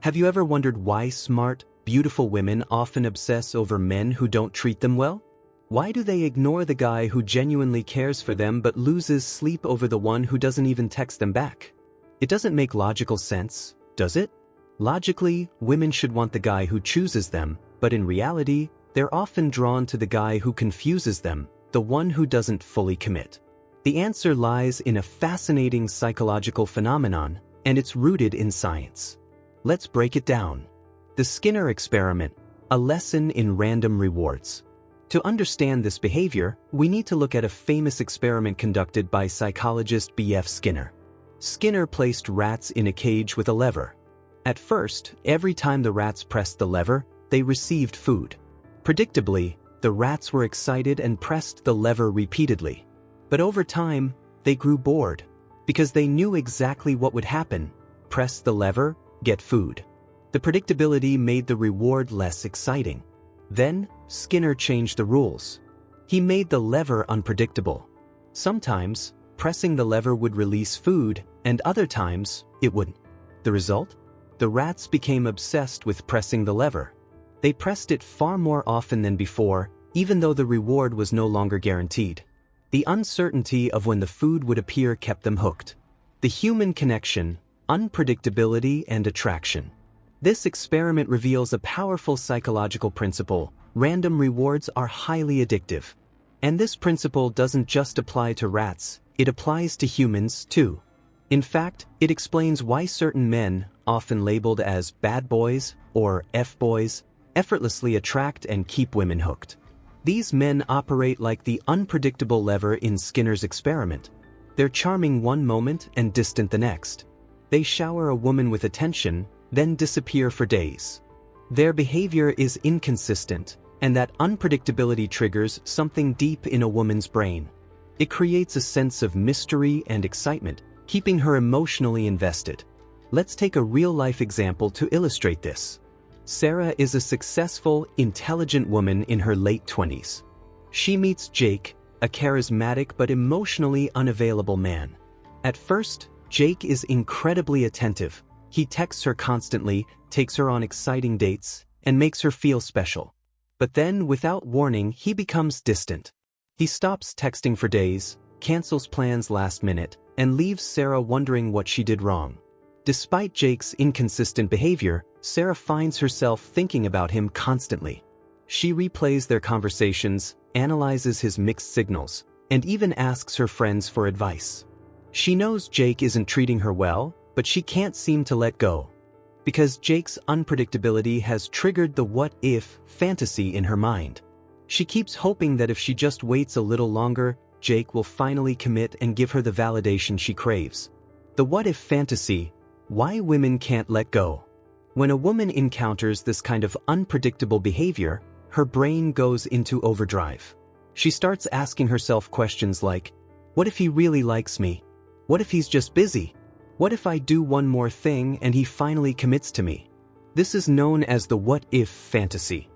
Have you ever wondered why smart, beautiful women often obsess over men who don't treat them well? Why do they ignore the guy who genuinely cares for them but loses sleep over the one who doesn't even text them back? It doesn't make logical sense, does it? Logically, women should want the guy who chooses them, but in reality, they're often drawn to the guy who confuses them, the one who doesn't fully commit. The answer lies in a fascinating psychological phenomenon, and it's rooted in science. Let's break it down. The Skinner experiment, a lesson in random rewards. To understand this behavior, we need to look at a famous experiment conducted by psychologist B.F. Skinner. Skinner placed rats in a cage with a lever. At first, every time the rats pressed the lever, they received food. Predictably, the rats were excited and pressed the lever repeatedly. But over time, they grew bored, because they knew exactly what would happen: press the lever, get food. The predictability made the reward less exciting. Then, Skinner changed the rules. He made the lever unpredictable. Sometimes, pressing the lever would release food, and other times, it wouldn't. The result? The rats became obsessed with pressing the lever. They pressed it far more often than before, even though the reward was no longer guaranteed. The uncertainty of when the food would appear kept them hooked. The human connection, unpredictability, and attraction. This experiment reveals a powerful psychological principle: random rewards are highly addictive. And this principle doesn't just apply to rats, it applies to humans too. In fact, it explains why certain men, often labeled as bad boys or F-boys, effortlessly attract and keep women hooked. These men operate like the unpredictable lever in Skinner's experiment. They're charming one moment and distant the next. They shower a woman with attention, then disappear for days. Their behavior is inconsistent, and that unpredictability triggers something deep in a woman's brain. It creates a sense of mystery and excitement, keeping her emotionally invested. Let's take a real-life example to illustrate this. Sarah is a successful, intelligent woman in her late 20s. She meets Jake, a charismatic but emotionally unavailable man. At first, Jake is incredibly attentive. He texts her constantly, takes her on exciting dates, and makes her feel special. But then, without warning, he becomes distant. He stops texting for days, cancels plans last minute, and leaves Sarah wondering what she did wrong. Despite Jake's inconsistent behavior, Sarah finds herself thinking about him constantly. She replays their conversations, analyzes his mixed signals, and even asks her friends for advice. She knows Jake isn't treating her well, but she can't seem to let go. Because Jake's unpredictability has triggered the what-if fantasy in her mind. She keeps hoping that if she just waits a little longer, Jake will finally commit and give her the validation she craves. The what-if fantasy: why women can't let go. When a woman encounters this kind of unpredictable behavior, her brain goes into overdrive. She starts asking herself questions like, what if he really likes me? What if he's just busy? What if I do one more thing and he finally commits to me? This is known as the what-if fantasy.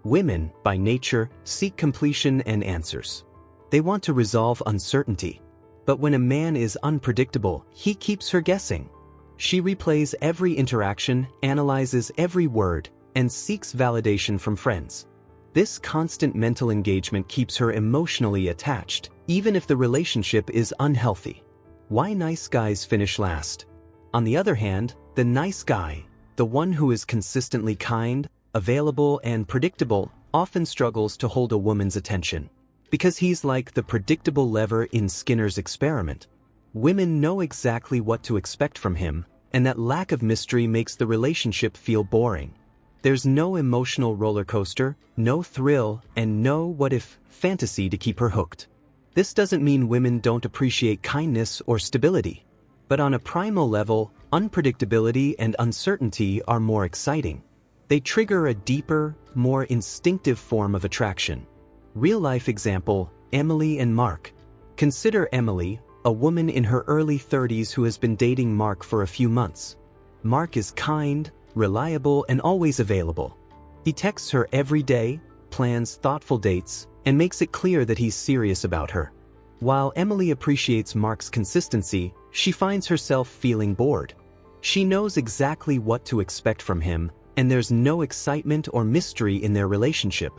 Women, by nature, seek completion and answers. They want to resolve uncertainty. But when a man is unpredictable, he keeps her guessing. She replays every interaction, analyzes every word, and seeks validation from friends. This constant mental engagement keeps her emotionally attached, even if the relationship is unhealthy. Why nice guys finish last? On the other hand, the nice guy, the one who is consistently kind, available, and predictable, often struggles to hold a woman's attention. Because he's like the predictable lever in Skinner's experiment. Women know exactly what to expect from him, and that lack of mystery makes the relationship feel boring. There's no emotional roller coaster, no thrill, and no what-if fantasy to keep her hooked. This doesn't mean women don't appreciate kindness or stability. But on a primal level, unpredictability and uncertainty are more exciting. They trigger a deeper, more instinctive form of attraction. Real-life example: Emily and Mark. Consider Emily, a woman in her early 30s who has been dating Mark for a few months. Mark is kind, reliable, and always available. He texts her every day, plans thoughtful dates, and makes it clear that he's serious about her. While Emily appreciates Mark's consistency, she finds herself feeling bored. She knows exactly what to expect from him, and there's no excitement or mystery in their relationship.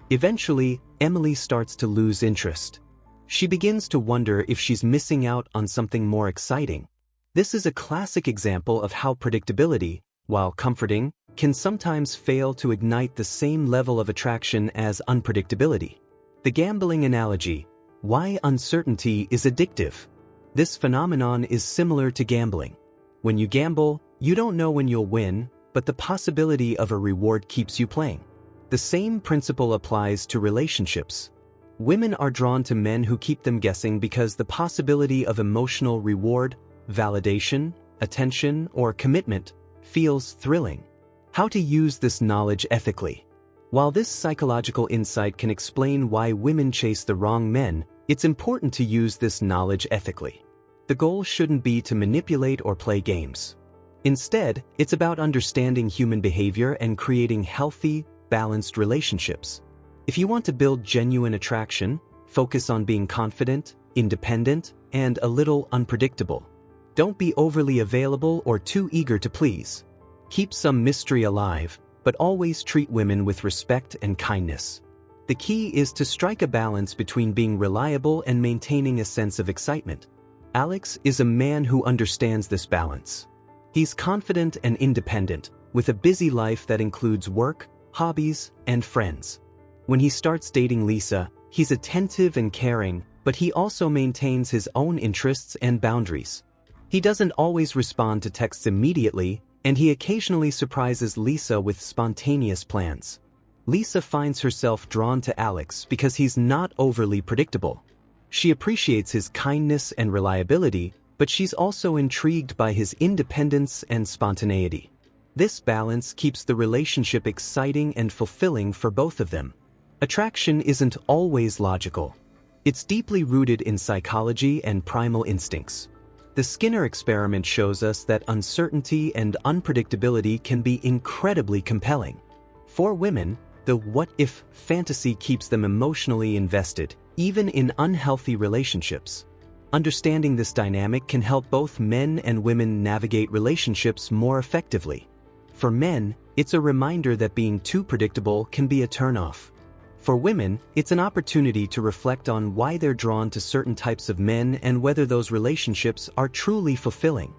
Eventually, Emily starts to lose interest. She begins to wonder if she's missing out on something more exciting. This is a classic example of how predictability, while comforting, can sometimes fail to ignite the same level of attraction as unpredictability. The gambling analogy: why uncertainty is addictive. This phenomenon is similar to gambling. When you gamble, you don't know when you'll win, but the possibility of a reward keeps you playing. The same principle applies to relationships. Women are drawn to men who keep them guessing because the possibility of emotional reward, validation, attention, or commitment feels thrilling. How to use this knowledge ethically. While this psychological insight can explain why women chase the wrong men, it's important to use this knowledge ethically. The goal shouldn't be to manipulate or play games. Instead, it's about understanding human behavior and creating healthy, balanced relationships. If you want to build genuine attraction, focus on being confident, independent, and a little unpredictable. Don't be overly available or too eager to please. Keep some mystery alive, but always treat women with respect and kindness. The key is to strike a balance between being reliable and maintaining a sense of excitement. Alex is a man who understands this balance. He's confident and independent, with a busy life that includes work, hobbies, and friends. When he starts dating Lisa, he's attentive and caring, but he also maintains his own interests and boundaries. He doesn't always respond to texts immediately, and he occasionally surprises Lisa with spontaneous plans. Lisa finds herself drawn to Alex because he's not overly predictable. She appreciates his kindness and reliability, but she's also intrigued by his independence and spontaneity. This balance keeps the relationship exciting and fulfilling for both of them. Attraction isn't always logical. It's deeply rooted in psychology and primal instincts. The Skinner experiment shows us that uncertainty and unpredictability can be incredibly compelling. For women, the what-if fantasy keeps them emotionally invested, even in unhealthy relationships. Understanding this dynamic can help both men and women navigate relationships more effectively. For men, it's a reminder that being too predictable can be a turnoff. For women, it's an opportunity to reflect on why they're drawn to certain types of men and whether those relationships are truly fulfilling.